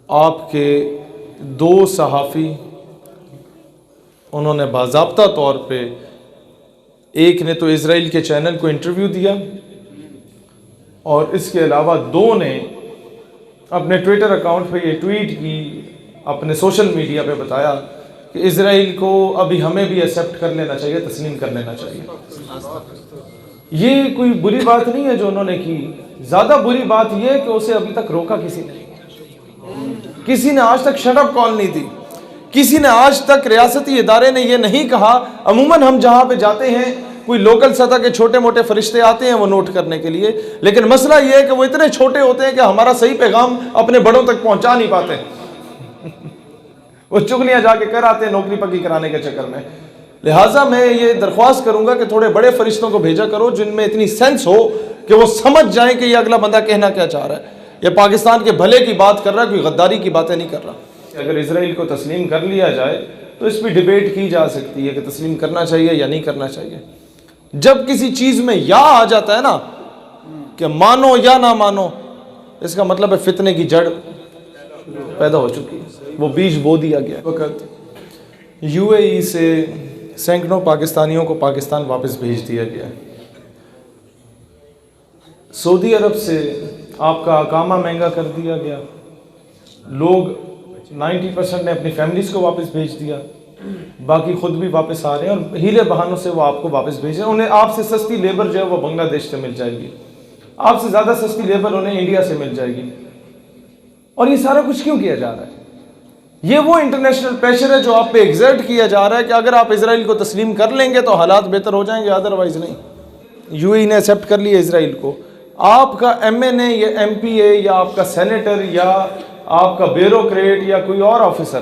آپ کے 2 صحافی انہوں نے باضابطہ طور پہ، ایک نے تو اسرائیل کے چینل کو انٹرویو دیا اور اس کے علاوہ 2 نے اپنے ٹویٹر اکاؤنٹ پہ یہ ٹویٹ کی، اپنے سوشل میڈیا پہ بتایا کہ اسرائیل کو ابھی ہمیں بھی ایکسیپٹ کر لینا چاہیے، تسلیم کر لینا چاہیے۔ یہ کوئی بری بات نہیں ہے جو انہوں نے کی، زیادہ بری بات یہ ہے کہ اسے ابھی تک روکا کسی نے، کسی نے آج تک شٹ اپ کال نہیں دی، کسی نے آج تک ریاستی ادارے نے یہ نہیں کہا۔ عموماً ہم جہاں پہ جاتے ہیں کوئی لوکل سطح کے چھوٹے موٹے فرشتے آتے ہیں وہ نوٹ کرنے کے لیے، لیکن مسئلہ یہ ہے کہ وہ اتنے چھوٹے ہوتے ہیں کہ ہمارا صحیح پیغام اپنے بڑوں تک پہنچا نہیں پاتے، وہ چغلیاں جا کے کر آتے ہیں نوکری پکی کرانے کے چکر میں۔ لہٰذا میں یہ درخواست کروں گا کہ تھوڑے بڑے فرشتوں کو بھیجا کرو جن میں اتنی سینس ہو کہ وہ سمجھ جائیں کہ یہ اگلا بندہ کہنا کیا چاہ رہا ہے، یہ پاکستان کے بھلے کی بات کر رہا ہے، کوئی غداری کی باتیں نہیں کر رہا۔ اگر اسرائیل کو تسلیم کر لیا جائے تو اس پہ ڈیبیٹ کی جا سکتی ہے کہ تسلیم کرنا چاہیے یا نہیں کرنا چاہیے۔ جب کسی چیز میں یا آ جاتا ہے نا کہ مانو یا نہ مانو، اس کا مطلب ہے فتنے کی جڑ پیدا ہو چکی ہے، وہ بیج بو دیا گیا۔ وقت یو اے ای سے سینکڑوں پاکستانیوں کو پاکستان واپس بھیج دیا گیا، سعودی عرب سے آپ کا اقامہ مہنگا کر دیا گیا، لوگ 90% نے اپنی فیملیز کو واپس بھیج دیا، باقی خود بھی واپس آ رہے ہیں اور ہیلے بہانوں سے وہ آپ کو واپس بھیج رہے ہیں۔ انہیں آپ سے سستی لیبر جو ہے وہ بنگلہ دیش سے مل جائے گی، آپ سے زیادہ سستی لیبر انہیں انڈیا سے مل جائے گی۔ اور یہ سارا کچھ کیوں کیا جا رہا ہے؟ یہ وہ انٹرنیشنل پریشر ہے جو آپ پہ ایگزرٹ کیا جا رہا ہے کہ اگر آپ اسرائیل کو تسلیم کر لیں گے تو حالات بہتر ہو جائیں گے، ادروائز نہیں۔ یو اے ای نے ایکسیپٹ کر لیا اسرائیل کو، آپ کا ایم این اے یا ایم پی اے یا آپ کا سینیٹر یا آپ کا بیوروکریٹ یا کوئی اور آفیسر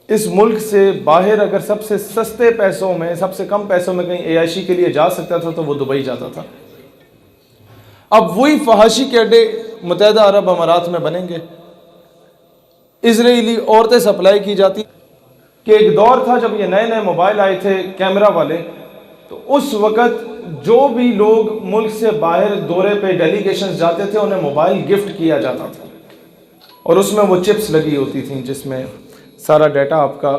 اس ملک سے باہر اگر سب سے سستے پیسوں میں، سب سے کم پیسوں میں کہیں عیاشی کے لیے جا سکتا تھا تو وہ دبئی جاتا تھا۔ اب وہی فحاشی کے اڈے متحدہ عرب امارات میں بنیں گے، اسرائیلی عورتیں سپلائی کی جاتی کہ ایک دور تھا جب یہ نئے نئے موبائل آئے تھے کیمرہ والے، تو اس وقت جو بھی لوگ ملک سے باہر دورے پہ ڈیلیگیشنز جاتے تھے انہیں موبائل گفٹ کیا جاتا تھا، اور اس میں وہ چپس لگی ہوتی تھیں جس میں سارا ڈیٹا آپ کا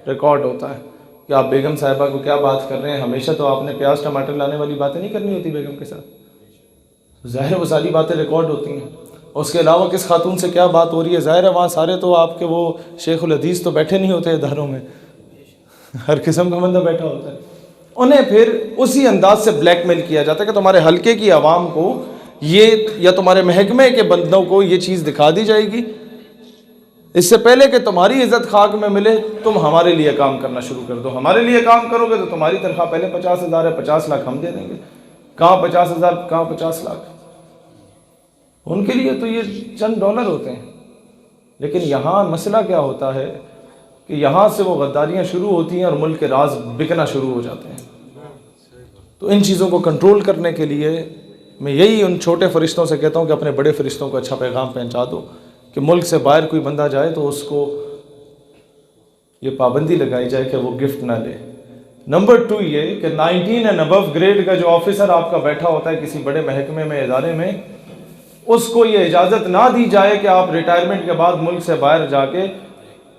ریکارڈ ہوتا ہے کہ آپ بیگم صاحبہ کو کیا بات کر رہے ہیں۔ ہمیشہ تو آپ نے پیاز ٹماٹر لانے والی باتیں نہیں کرنی ہوتی بیگم کے ساتھ، ظاہر ہے وہ ساری باتیں ریکارڈ ہوتی ہیں۔ اس کے علاوہ کس خاتون سے کیا بات ہو رہی ہے، ظاہر ہے وہاں سارے تو آپ کے وہ شیخ الحدیث تو بیٹھے نہیں ہوتے اداروں میں، ہر قسم کا بندہ بیٹھا ہوتا ہے۔ انہیں پھر اسی انداز سے بلیک میل کیا جاتا ہے کہ تمہارے حلقے کی عوام کو یہ یا تمہارے محکمے کے بندوں کو یہ چیز دکھا دی جائے گی، اس سے پہلے کہ تمہاری عزت خاک میں ملے تم ہمارے لیے کام کرنا شروع کر دو، ہمارے لیے کام کرو گے تو تمہاری تنخواہ پہلے 50,000 ہے، 50 لاکھ ہم دے دیں گے۔ کہاں 50,000 کہاں 50 لاکھ، ان کے لیے تو یہ چند ڈالر ہوتے ہیں۔ لیکن یہاں مسئلہ کیا ہوتا ہے کہ یہاں سے وہ غداریاں شروع ہوتی ہیں اور ملک کے راز بکنا شروع ہو جاتے ہیں۔ تو ان چیزوں کو کنٹرول کرنے کے لیے میں یہی ان چھوٹے فرشتوں سے کہتا ہوں کہ اپنے بڑے فرشتوں کو اچھا پیغام پہنچا دو کہ ملک سے باہر کوئی بندہ جائے تو اس کو یہ پابندی لگائی جائے کہ وہ گفٹ نہ لے۔ نمبر 2 یہ کہ 19 اینڈ ابو گریڈ کا جو آفیسر آپ کا بیٹھا ہوتا ہے کسی بڑے محکمے میں، ادارے میں، اس کو یہ اجازت نہ دی جائے کہ آپ ریٹائرمنٹ کے بعد ملک سے باہر جا کے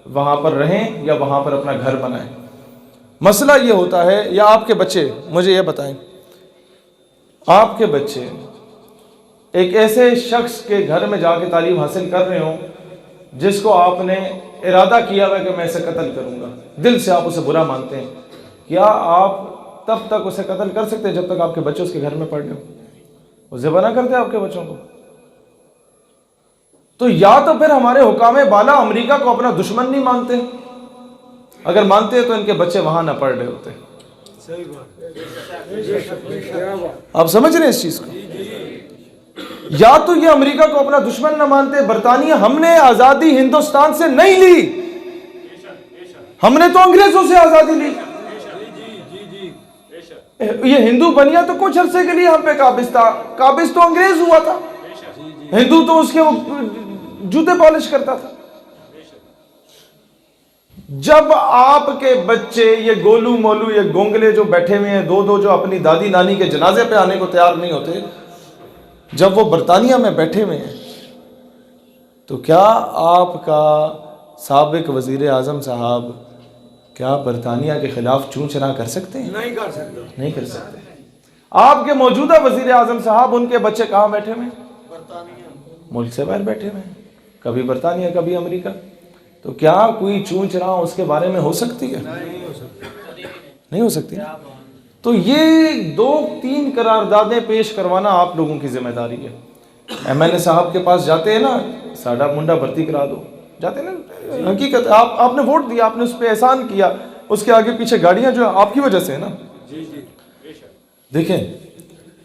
وہاں پر رہیں یا وہاں پر اپنا گھر بنائیں۔ مسئلہ یہ ہوتا ہے، یا آپ کے بچے، مجھے یہ بتائیں، آپ کے بچے ایک ایسے شخص کے گھر میں جا کے تعلیم حاصل کر رہے ہوں جس کو آپ نے ارادہ کیا ہوا کہ میں اسے قتل کروں گا، دل سے آپ اسے برا مانتے ہیں، کیا آپ تب تک اسے قتل کر سکتے ہیں جب تک آپ کے بچے اس کے گھر میں پڑھ رہے ہو؟ وہ ذبح نہ کرتے آپ کے بچوں کو؟ تو یا تو پھر ہمارے حکام بالا امریکہ کو اپنا دشمن نہیں مانتے، اگر مانتے تو ان کے بچے وہاں نہ پڑھ رہے ہوتے۔ آپ سمجھ رہے ہیں اس چیز کو؟ یا تو یہ امریکہ کو اپنا دشمن نہ مانتے۔ برطانیہ، ہم نے آزادی ہندوستان سے نہیں لی، ہم نے تو انگریزوں سے آزادی لی۔ یہ ہندو بنیا تو کچھ عرصے کے لیے ہم پہ قابض تھا، قابض تو انگریز ہوا تھا، ہندو تو اس کے جوتے پالش کرتا تھا۔ جب آپ کے بچے یہ گولو مولو، یہ گونگلے جو بیٹھے ہوئے ہیں دو جو اپنی دادی نانی کے جنازے پہ آنے کو تیار نہیں ہوتے، جب وہ برطانیہ میں بیٹھے ہوئے ہیں تو کیا آپ کا سابق وزیر اعظم صاحب کیا برطانیہ کے خلاف چون چرا کر سکتے ہیں؟ نہیں کر سکتے. نہیں کر سکتے. آپ کے موجودہ وزیر اعظم صاحب، ان کے بچے کہاں بیٹھے ہوئے ہیں؟ ملک سے باہر بیٹھے ہوئے ہیں، کبھی برطانیہ کبھی امریکہ. تو کیا کوئی چون چرا اس کے بارے میں ہو سکتی ہے؟ نہیں ہو سکتی. تو یہ 2-3 قراردادیں پیش کروانا آپ لوگوں کی ذمہ داری ہے. ایم ایل اے صاحب کے پاس جاتے ہیں نا، ساڈا منڈا بھرتی کرا دو، جاتے ہیں نا. حقیقت آپ نے ووٹ دیا، آپ نے اس پہ احسان کیا، اس کے آگے پیچھے گاڑیاں جو آپ کی وجہ سے ہے نا. دیکھیں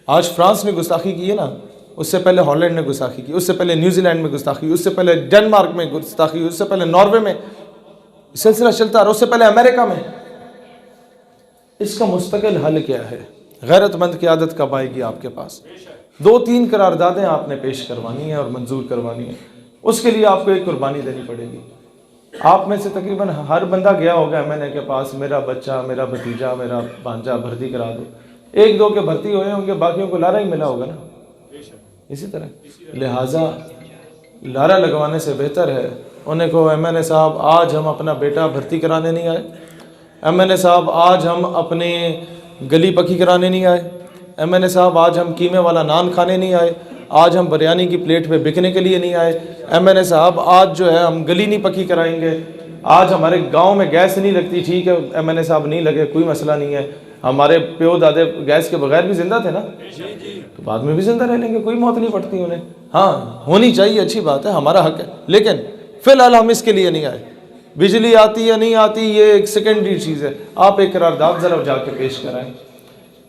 آج فرانس نے گستاخی کی ہے نا، اس سے پہلے ہالینڈ نے گستاخی کی، اس سے پہلے نیوزی لینڈ میں گستاخی، اس سے پہلے ڈنمارک میں گستاخی، اس سے پہلے ناروے میں، سلسلہ چلتا رہا، اس سے پہلے امریکہ میں. اس کا مستقل حل کیا ہے؟ غیرت مند قیادت کب آئے گی آپ کے پاس؟ 2-3 قراردادیں آپ نے پیش کروانی ہیں اور منظور کروانی ہیں. اس کے لیے آپ کو ایک قربانی دینی پڑے گی. آپ میں سے تقریباً ہر بندہ گیا ہوگا ایم این اے کے پاس، میرا بچہ، میرا بھتیجا، میرا بھانجا بھرتی کرا دو. 1-2 کے بھرتی ہوئے ہوں گے، باقیوں کو لارا ہی ملا ہوگا نا. اسی طرح لہٰذا لارا لگوانے سے بہتر ہے انہیں کہو ایم این اے صاحب آج ہم اپنا بیٹا بھرتی کرانے نہیں آئے، ایم این اے صاحب آج ہم اپنے گلی پکی کرانے نہیں آئے، ایم این اے صاحب آج ہم قیمے والا نان کھانے نہیں آئے، آج ہم بریانی کی پلیٹ پہ بکنے کے لیے نہیں آئے، ایم این اے صاحب آج جو ہے ہم گلی نہیں پکی کرائیں گے، آج ہمارے گاؤں میں گیس نہیں لگتی، ٹھیک ہے ایم این اے صاحب نہیں لگے، کوئی مسئلہ نہیں ہے، ہمارے پیو دادے گیس کے بغیر بھی زندہ تھے نا، تو بعد میں بھی زندہ رہ لیں گے، کوئی موت نہیں پڑتی انہیں. ہاں ہونی چاہیے، اچھی بات ہے، ہمارا حق ہے، لیکن فی الحال ہم اس کے لیے نہیں آئے. بجلی آتی یا نہیں آتی یہ ایک سیکنڈری چیز ہے. آپ ایک قرارداد ذرا جا کے پیش کرائیں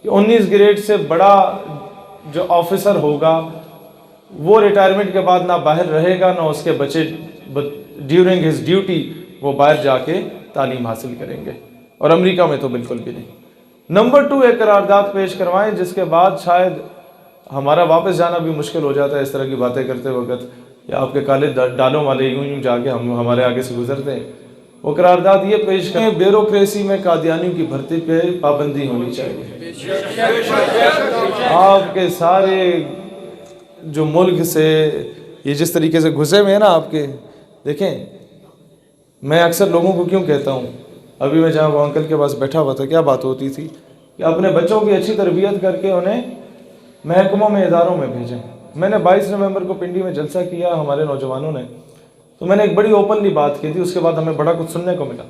کہ 19 گریڈ سے بڑا جو آفیسر ہوگا وہ ریٹائرمنٹ کے بعد نہ باہر رہے گا، نہ اس کے بچے ڈیورنگ ہز ڈیوٹی وہ باہر جا کے تعلیم حاصل کریں گے، اور امریکہ میں تو بالکل بھی نہیں. نمبر 2 ایک قرارداد پیش کروائیں جس کے بعد شاید ہمارا واپس جانا بھی مشکل ہو جاتا ہے اس طرح کی باتیں کرتے وقت، یا آپ کے کالے ڈالوں والے یوں جا کے ہمارے آگے سے گزرتے ہیں. وہ قرارداد یہ پیش کریں بیوروکریسی میں قادیانیوں کی بھرتی پہ پابندی ہونی چاہیے. آپ کے سارے جو ملک سے یہ جس طریقے سے گھسے ہوئے ہیں نا آپ کے، دیکھیں میں اکثر لوگوں کو کیوں کہتا ہوں، ابھی میں جہاں وہ انکل کے پاس بیٹھا ہوا تھا کیا بات ہوتی تھی کہ اپنے بچوں کی اچھی تربیت کر کے انہیں محکموں میں اداروں میں بھیجیں. میں نے 22 نومبر کو پنڈی میں جلسہ کیا ہمارے نوجوانوں نے، تو میں نے ایک بڑی اوپنلی بات کی تھی، اس کے بعد ہمیں بڑا کچھ سننے کو ملا.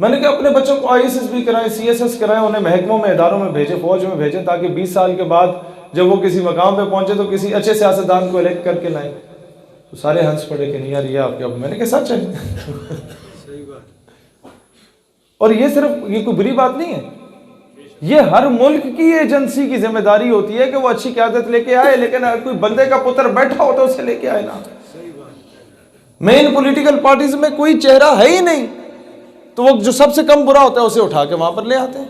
میں نے کہا اپنے بچوں کو IAS بھی کرائیں، CSS کرائیں، انہیں محکموں میں اداروں میں بھیجیں، فوج میں بھیجیں، تاکہ 20 سال کے بعد جب وہ کسی مقام پہ پہنچے تو کسی اچھے سیاستدان کو الیکٹ کر کے لائیں. تو سارے ہنس پڑے کہ نہیں یار یہ آپ کے، میں نے کہا سچ ہے. اور یہ صرف یہ کوئی بری بات نہیں ہے، یہ ہر ملک کی ایجنسی کی ذمہ داری ہوتی ہے کہ وہ اچھی قیادت لے کے آئے، لیکن اگر کوئی بندے کا پتر بیٹھا ہوتا ہے اسے لے کے آئے نا. مین پولیٹیکل پارٹیز میں کوئی چہرہ ہے ہی نہیں تو وہ جو سب سے کم برا ہوتا ہے اسے اٹھا کے وہاں پر لے آتے ہیں.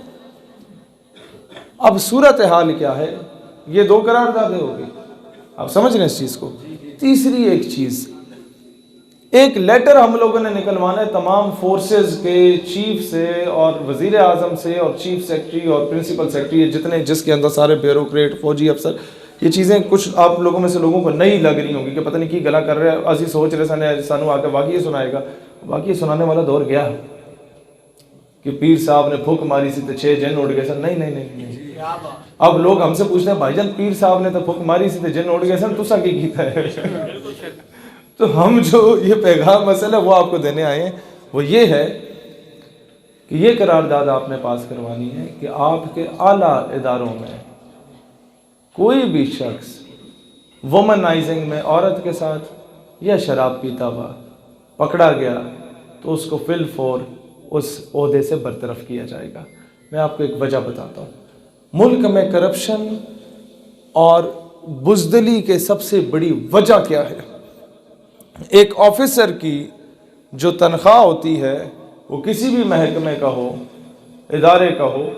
اب صورتحال کیا ہے؟ یہ 2 قراردادیں ہو گئی، آپ سمجھ رہے ہیں اس چیز کو. تیسری ایک چیز، ایک لیٹر ہم لوگوں نے نکلوانا ہے تمام فورسز کے چیف سے اور وزیر اعظم سے اور چیف سیکرٹری اور پرنسپل سیکرٹری، جتنے جس کے اندر سارے بیوروکریٹ فوجی افسر. یہ چیزیں کچھ آپ لوگوں میں سے لوگوں کو نہیں لگ رہی ہوں گی کہ پتہ نہیں کی گلا کر رہے ہیں، اسی سوچ رہے سانو آ کے واقعی سنائے گا. واقعی سنانے والا دور گیا کہ پیر صاحب نے پھک ماری سی تو 6 جن اڑ گئے سن. نہیں. اب لوگ ہم سے پوچھتے ہیں بھائی جان پیر صاحب نے تو پھک ماری سی تو جن اڑ گئے سن، تسا کی کیتا ہے؟ تو ہم جو یہ پیغام مسئلہ وہ آپ کو دینے آئے ہیں وہ یہ ہے کہ یہ قرارداد آپ نے پاس کروانی ہے کہ آپ کے اعلیٰ اداروں میں کوئی بھی شخص وومنائزنگ میں عورت کے ساتھ یا شراب پیتا ہوا پکڑا گیا تو اس کو فی الفور اس عہدے سے برطرف کیا جائے گا. میں آپ کو ایک وجہ بتاتا ہوں. ملک میں کرپشن اور بزدلی کے سب سے بڑی وجہ کیا ہے؟ ایک آفیسر کی جو تنخواہ ہوتی ہے وہ کسی بھی محکمے کا ہو، ادارے کا ہو،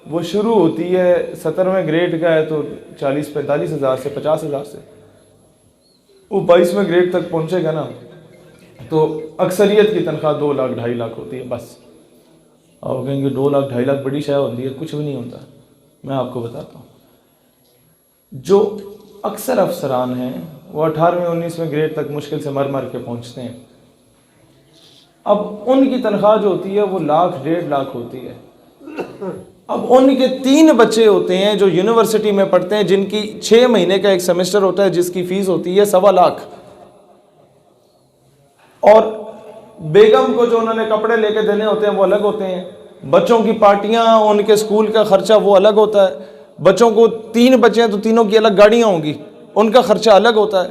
وہ شروع ہوتی ہے 17ویں گریڈ کا ہے تو 40-45 ہزار سے 50 ہزار سے، وہ 22ویں گریڈ تک پہنچے گا نا تو اکثریت کی تنخواہ 2 لاکھ 2.5 لاکھ ہوتی ہے بس. اور کہیں گے 2 لاکھ 2.5 لاکھ بڑی شے ہوتی ہے، کچھ بھی نہیں ہوتا. میں آپ کو بتاتا ہوں جو اکثر افسران ہیں وہ 18ویں 19ویں گریڈ تک مشکل سے مر کے پہنچتے ہیں. اب ان کی تنخواہ جو ہوتی ہے وہ 1,00,000 1,50,000 ہوتی ہے. اب ان کے 3 بچے ہوتے ہیں جو یونیورسٹی میں پڑھتے ہیں، جن کی 6 مہینے کا ایک سیمسٹر ہوتا ہے، جس کی فیس ہوتی ہے 1,25,000. اور بیگم کو جو انہوں نے کپڑے لے کے دینے ہوتے ہیں وہ الگ ہوتے ہیں. بچوں کی پارٹیاں، ان کے اسکول کا خرچہ وہ الگ ہوتا ہے. بچوں کو 3 بچے ہیں تو تینوں کی الگ گاڑیاں ہوں گی، ان کا خرچہ الگ ہوتا ہے.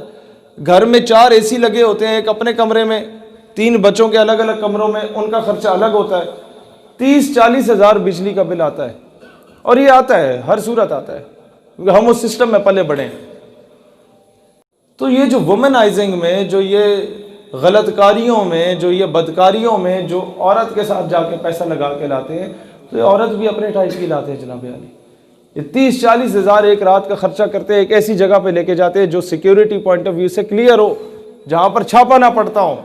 گھر میں 4 اے سی لگے ہوتے ہیں، ایک اپنے کمرے میں، 3 بچوں کے الگ الگ کمروں میں، ان کا خرچہ الگ ہوتا ہے. 30-40 ہزار بجلی کا بل آتا ہے. اور یہ آتا ہے، ہر صورت آتا ہے، کیونکہ ہم اس سسٹم میں پلے بڑھے ہیں. تو یہ جو وومنائزنگ میں، جو یہ غلط کاریوں میں، جو یہ بدکاریوں میں جو عورت کے ساتھ جا کے پیسہ لگا کے لاتے ہیں، تو یہ عورت بھی اپنے ٹائپ کی لاتے ہیں جناب عالی. یہ 30-40 ہزار ایک رات کا خرچہ کرتے ہیں، ایک ایسی جگہ پہ لے کے جاتے ہیں جو سیکیورٹی پوائنٹ آف ویو سے کلیئر ہو، جہاں پر چھاپا نہ پڑتا ہو.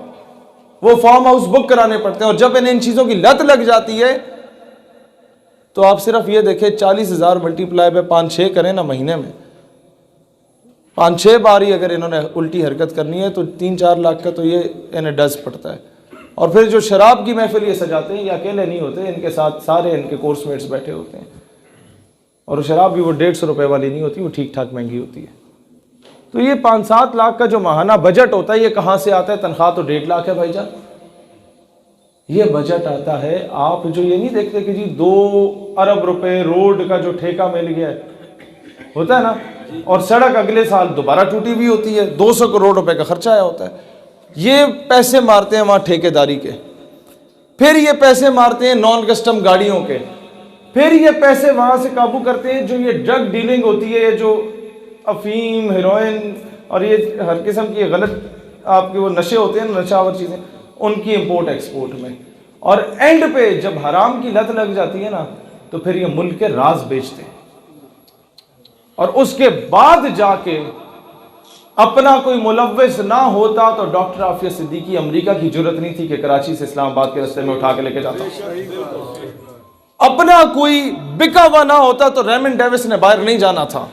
وہ فارم ہاؤس بک کرانے پڑتے ہیں. اور جب ان چیزوں کی لت لگ جاتی ہے تو آپ صرف یہ دیکھیں 40,000 ملٹیپلائی پہ 5-6 کریں نا مہینے میں، 5-6 بار ہی اگر انہوں نے الٹی حرکت کرنی ہے تو 3-4 لاکھ کا تو یہ انہیں ڈز پڑتا ہے. اور پھر جو شراب کی محفل یہ سجاتے ہیں، یہ اکیلے نہیں ہوتے، ان کے ساتھ سارے ان کے کورس میٹس بیٹھے ہوتے ہیں. اور شراب بھی وہ 150 روپے والی نہیں ہوتی، وہ ٹھیک ٹھاک مہنگی ہوتی ہے. تو یہ 5-7 لاکھ کا جو ماہانہ بجٹ ہوتا ہے، یہ کہاں سے آتا ہے؟ تنخواہ تو 1.5 لاکھ ہے بھائی جان. یہ بجٹ آتا ہے، آپ جو یہ نہیں دیکھتے کہ جی 2 ارب روپے روڈ کا جو ٹھیکہ مل گیا ہے، ہوتا ہے نا، اور سڑک اگلے سال دوبارہ ٹوٹی ہوئی ہوتی ہے، 200 کروڑ روپے کا خرچہ آیا ہوتا ہے. یہ پیسے مارتے ہیں وہاں ٹھیکے داری کے، پھر یہ پیسے مارتے ہیں نان کسٹم گاڑیوں کے، پھر یہ پیسے وہاں سے قابو کرتے ہیں جو یہ ڈرگ ڈیلنگ ہوتی ہے، جو افیم، ہیروئن اور یہ ہر قسم کی غلط آپ کے وہ نشے ہوتے ہیں، نشہ آور چیزیں، ان کی امپورٹ ایکسپورٹ میں. اور اینڈ پہ جب حرام کی لت لگ جاتی ہے نا، تو پھر یہ ملک کے راز بیچتے ہیں. اور اس کے بعد جا کے اپنا کوئی ملوث نہ ہوتا تو ڈاکٹر عافیہ صدیقی امریکہ کی جرت نہیں تھی کہ کراچی سے اسلام آباد کے راستے میں اٹھا کے لے کے جاتا. اپنا کوئی بکا ہوا نہ ہوتا تو ریمن ڈیوس نے باہر نہیں جانا تھا.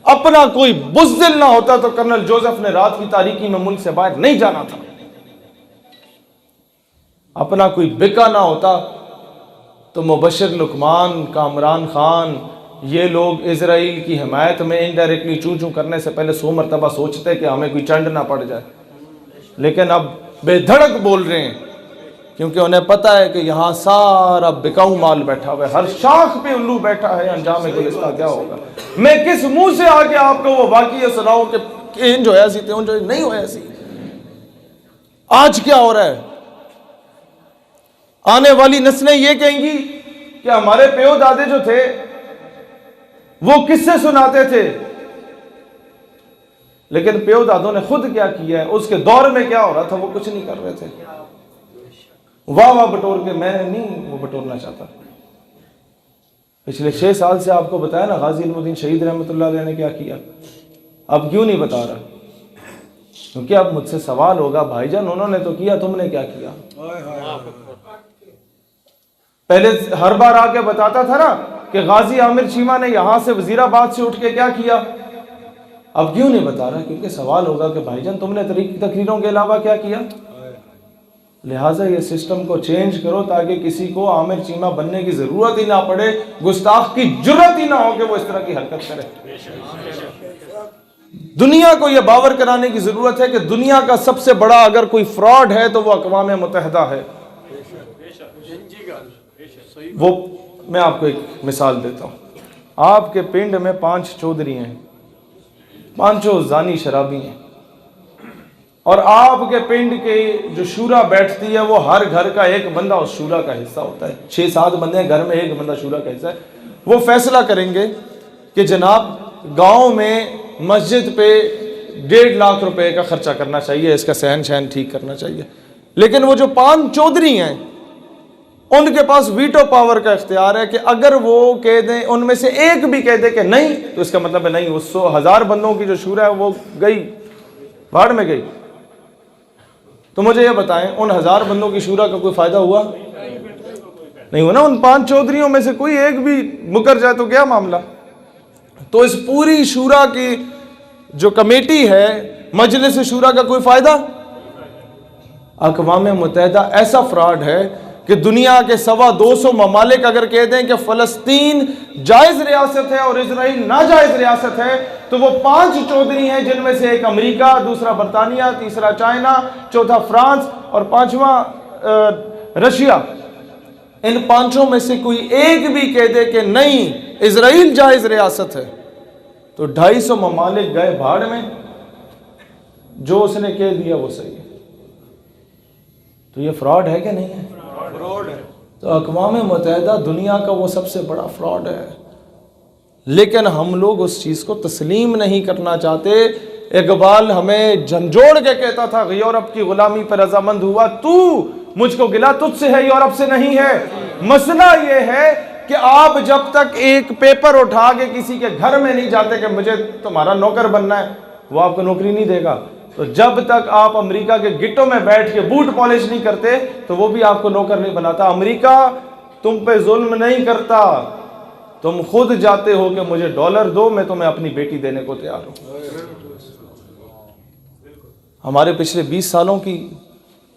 اپنا کوئی بزدل نہ ہوتا تو کرنل جوزف نے رات کی تاریکی میں ملک سے باہر نہیں جانا تھا. اپنا کوئی بکا نہ ہوتا تو مبشر لقمان، کامران خان، یہ لوگ اسرائیل کی حمایت میں انڈائریکٹلی چوں کرنے سے پہلے 100 مرتبہ سوچتے کہ ہمیں کوئی چنڈ نہ پڑ جائے. لیکن اب بے دھڑک بول رہے ہیں، کیونکہ انہیں پتہ ہے کہ یہاں سارا بکاؤ مال بیٹھا ہوا ہے، ہر شاخ پہ الو بیٹھا ہے. انجام کوئی اس کا کیا ہوگا؟ میں کس منہ سے آ کے آپ کو وہ واقعہ سناؤں کہ ان جو ایسی تھے، ان جو نہیں ہوئے ایسی. آج کیا ہو رہا ہے؟ آنے والی نسلیں یہ کہیں گی کہ ہمارے پیو دادے جو تھے وہ کس سے سناتے تھے، لیکن پیو دادوں نے خود کیا کیا ہے، اس کے دور میں کیا ہو رہا تھا وہ کچھ نہیں کر رہے تھے. واہ واہ بٹور کے میں نہیں وہ بٹورنا چاہتا. پچھلے 6 سال سے آپ کو بتایا نا غازی علم الدین شہید رحمۃ اللہ علیہ نے کیا کیا. اب کیوں نہیں بتا رہا؟ کیونکہ اب مجھ سے سوال ہوگا، بھائی جان انہوں نے تو کیا، تم نے کیا کیا؟ پہلے ہر بار آ کے بتاتا تھا نا کہ غازی عامر چیمہ نے یہاں سے وزیر آباد سے اٹھ کے کیا کیا. اب کیوں نہیں بتا رہا؟ کیونکہ سوال ہوگا کہ بھائی جان تم نے تقریروں کے علاوہ کیا کیا. لہٰذا یہ سسٹم کو چینج کرو تاکہ کسی کو عامر چیمہ بننے کی ضرورت ہی نہ پڑے، گستاخ کی جرت ہی نہ ہو کہ وہ اس طرح کی حرکت کرے. دنیا کو یہ باور کرانے کی ضرورت ہے کہ دنیا کا سب سے بڑا اگر کوئی فراڈ ہے تو وہ اقوام متحدہ ہے. وہ میں آپ کو ایک مثال دیتا ہوں. آپ کے پنڈ میں 5 چودھری ہیں، 5 زانی شرابی ہیں، اور آپ کے پنڈ کے جو شورا بیٹھتی ہے وہ ہر گھر کا ایک بندہ اس شورا کا حصہ ہوتا ہے. 6-7 بندے ہیں گھر میں، ایک بندہ شورا کا حصہ ہے. وہ فیصلہ کریں گے کہ جناب گاؤں میں مسجد پہ 1.5 لاکھ روپے کا خرچہ کرنا چاہیے، اس کا صحن شہن ٹھیک کرنا چاہیے. لیکن وہ جو 5 چودھری ہیں ان کے پاس ویٹو پاور کا اختیار ہے کہ اگر وہ کہہ دیں، ان میں سے ایک بھی کہہ دے کہ نہیں، تو اس کا مطلب ہے نہیں، وہ 100,000 بندوں کی جو شورا ہے وہ گئی، بھاڑ میں گئی. تو مجھے یہ بتائیں ان 1000 بندوں کی شورا کا کوئی فائدہ ہوا؟ نہیں ہوا نا. ان 5 چودھریوں میں سے کوئی ایک بھی مکر جائے تو کیا معاملہ. تو اس پوری شورا کی جو کمیٹی ہے مجلس شورا کا کوئی فائدہ؟ اقوام متحدہ ایسا فراڈ ہے کہ دنیا کے 250 ممالک اگر کہہ دیں کہ فلسطین جائز ریاست ہے اور اسرائیل ناجائز ریاست ہے تو وہ 5 چودھری ہیں، جن میں سے ایک امریکہ، دوسرا برطانیہ، تیسرا چائنا، چوتھا فرانس اور 5واں رشیا۔ ان 5 میں سے کوئی ایک بھی کہہ دے کہ نہیں اسرائیل جائز ریاست ہے تو 250 ممالک گئے بھاڑ میں، جو اس نے کہہ دیا وہ صحیح ہے۔ تو یہ فراڈ ہے کہ نہیں ہے؟ فراڈ ہے۔ تو اقوام متحدہ دنیا کا وہ سب سے بڑا فراڈ ہے، لیکن ہم لوگ اس چیز کو تسلیم نہیں کرنا چاہتے۔ اقبال ہمیں جھنجھوڑ کے کہتا تھا یورپ کی غلامی پر رضامند ہوا تو، مجھ کو گلہ تجھ سے ہے یورپ سے نہیں ہے۔ مسئلہ یہ ہے کہ آپ جب تک ایک پیپر اٹھا کے کسی کے گھر میں نہیں جاتے کہ مجھے تمہارا نوکر بننا ہے، وہ آپ کو نوکری نہیں دے گا۔ تو جب تک آپ امریکہ کے گٹوں میں بیٹھ کے بوٹ پالش نہیں کرتے تو وہ بھی آپ کو نوکر نہیں بناتا۔ امریکہ تم پہ ظلم نہیں کرتا، تم خود جاتے ہو کہ مجھے ڈالر دو، میں تمہیں اپنی بیٹی دینے کو تیار ہوں۔ ہمارے پچھلے 20 سالوں کی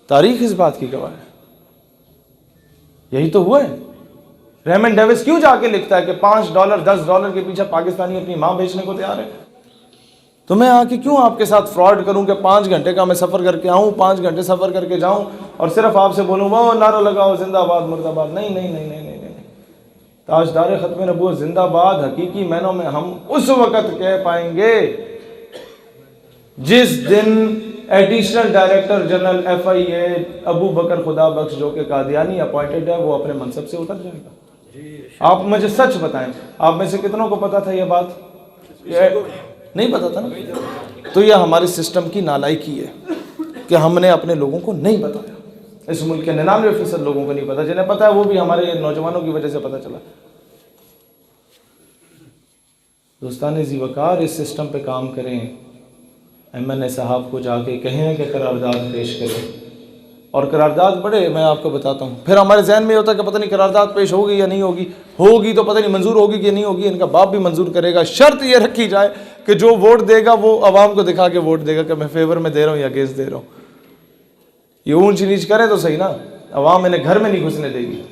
تاریخ اس بات کی گواہ ہے۔ یہی تو ہوا ہے۔ ریمنڈ ڈیوس کیوں جا کے لکھتا ہے کہ $5 $10 کے پیچھے پاکستانی اپنی ماں بیچنے کو تیار ہے؟ تو میں آ کے کیوں آپ کے ساتھ فراڈ کروں کہ 5 گھنٹے کا میں سفر کر کے آؤں، 5 گھنٹے سفر کر کے جاؤں اور صرف آپ سے بولوں وہ نعرہ لگاؤ زندہ باد مرد آباد؟ نہیں نہیں نہیں نہیں نہیں نہیں۔ تاجدار ختم نبوت زندہ باد حقیقی معنوں میں ہم اس وقت کہہ پائیں گے جس دن ایڈیشنل ڈائریکٹر جنرل FIA ابو بکر خدا بخش جو کہ قادیانی اپوائنٹڈ ہے، وہ اپنے منصب سے اتر جائے گا۔ آپ مجھے سچ بتائیں، آپ میں سے کتنوں کو پتا تھا یہ بات؟ نہیں پتا تھا نا؟ تو یہ ہمارے سسٹم کی نالائکی ہے کہ ہم نے اپنے لوگوں کو نہیں بتایا۔ اس ملک کے 99% لوگوں کو نہیں پتا، جنہیں پتا ہے وہ بھی ہمارے نوجوانوں کی وجہ سے پتا چلا۔ دوستان ذی وقار اس سسٹم پہ کام کریں، MNA صاحب کو جا کے کہیں کہ قرارداد پیش کریں، اور قرارداد بڑے میں آپ کو بتاتا ہوں، پھر ہمارے ذہن میں یہ ہوتا ہے کہ پتہ نہیں قرارداد پیش ہوگی یا نہیں ہوگی، ہوگی تو پتہ نہیں منظور ہوگی کہ نہیں ہوگی، ان کا باپ بھی منظور کرے گا۔ شرط یہ رکھی جائے کہ جو ووٹ دے گا وہ عوام کو دکھا کے ووٹ دے گا کہ میں فیور میں دے رہا ہوں یا اگینسٹ دے رہا ہوں۔ یہ اونچ نیچ کرے تو صحیح نا، عوام انہیں گھر میں نہیں گھسنے دے گی۔